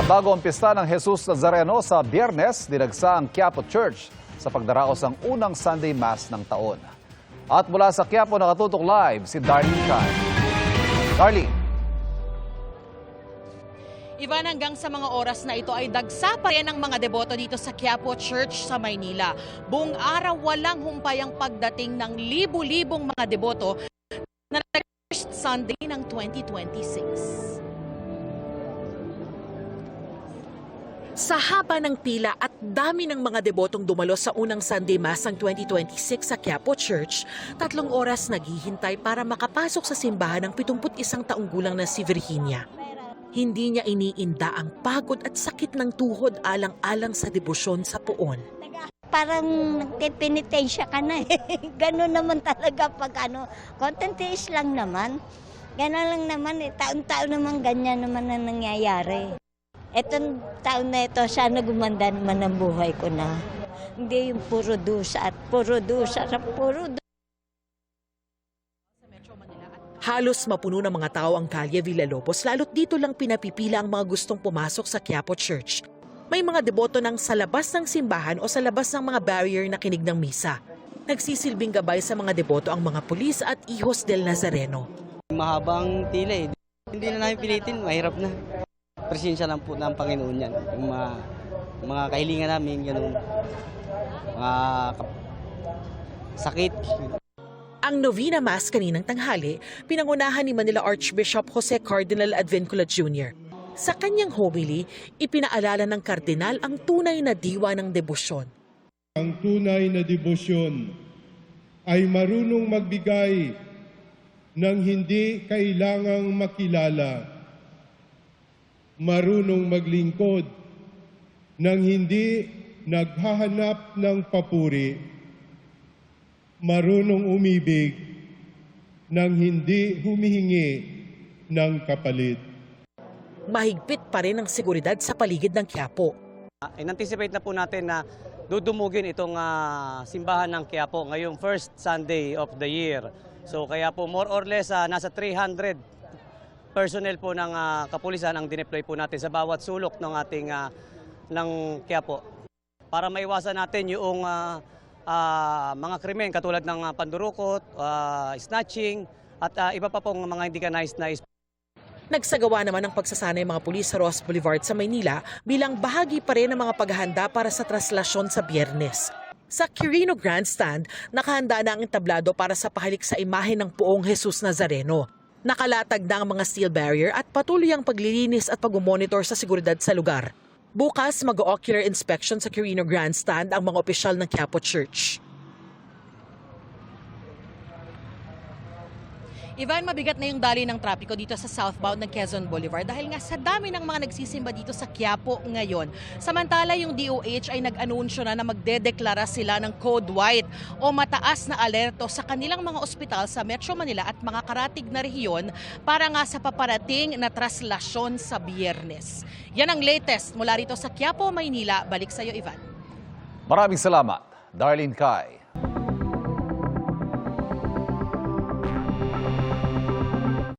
Bago ang pista ng Jesus Nazareno sa Biyernes, dinagsa ang Quiapo Church sa pagdaraos ng unang Sunday Mass ng taon. At mula sa Quiapo nakatutok live si Darlene Chan. Darlene. Ivan, hanggang sa mga oras na ito ay dagsa pa rin ang mga deboto dito sa Quiapo Church sa Maynila. Buong araw walang humpay ang pagdating ng libu-libong mga deboto na first Sunday ng 2026. Sa haba ng pila at dami ng mga debotong dumalo sa unang Sunday Mass ng 2026 sa Quiapo Church, 3 oras naghihintay para makapasok sa simbahan ng 71 taong gulang na si Virginia. Hindi niya iniinda ang pagod at sakit ng tuhod alang-alang sa debosyon sa puon. Parang nagpinitensya ka na eh. Gano'n naman talaga pag content is lang naman. Gano'n lang naman eh. Taon-taon naman ganyan naman na nangyayari. Etong taon na ito, sana gumanda naman ang buhay ko na. Hindi yung puro dusa at puro dusa at puro dusa. Halos mapuno ng mga tao ang kalye Villalobos, lalo't dito lang pinapipila ang mga gustong pumasok sa Quiapo Church. May mga deboto ng sa labas ng simbahan o sa labas ng mga barrier na kinig ng misa. Nagsisilbing gabay sa mga deboto ang mga pulis at Hijos del Nazareno. Mahabang pila eh. Hindi na namin pilitin, mahirap na. Presensya lang po ng Panginoon yan. Yung mga kahilingan namin, ganun. Mga sakit. Ang Novena Mass kaninang tanghali, pinangunahan ni Manila Archbishop Jose Cardinal Advincula Jr. Sa kanyang homily, ipinaalala ng kardinal ang tunay na diwa ng debosyon. Ang tunay na debosyon ay marunong magbigay ng hindi kailangang makilala, marunong maglingkod ng hindi naghahanap ng papuri, marunong umibig ng hindi humihingi ng kapalit. Mahigpit pa rin ang seguridad sa paligid ng Quiapo. In-anticipate na po natin na dudumugin itong simbahan ng Quiapo ngayong first Sunday of the year. So kaya po more or less nasa 300 personnel po ng kapulisan ang dineploy po natin sa bawat sulok ng ating ng Quiapo para maiwasan natin yung mga krimen katulad ng pandurukot, snatching at iba pa pong mga hindi ka nais-nais. Nagsagawa naman ng pagsasanay mga pulis sa Ross Boulevard sa Maynila bilang bahagi pa rin ng mga paghahanda para sa traslasyon sa Biyernes. Sa Quirino Grandstand, nakahanda na ang entablado para sa pahalik sa imahe ng Poong Jesus Nazareno. Nakalatag na ang mga steel barrier at patuloy ang paglilinis at pag-monitor sa seguridad sa lugar. Bukas, mag-ocular inspection sa Quirino Grandstand ang mga opisyal ng Quiapo Church. Ivan, mabigat na yung daloy ng trapiko dito sa southbound ng Quezon Boulevard dahil nga sa dami ng mga nagsisimba dito sa Quiapo ngayon. Samantala, yung DOH ay nag-anunsyo na magdedeklara sila ng Code White o mataas na alerto sa kanilang mga ospital sa Metro Manila at mga karatig na rehiyon para nga sa paparating na traslasyon sa Biyernes. Yan ang latest mula rito sa Quiapo, Maynila. Balik sa iyo, Ivan. Maraming salamat, Darlene Kai.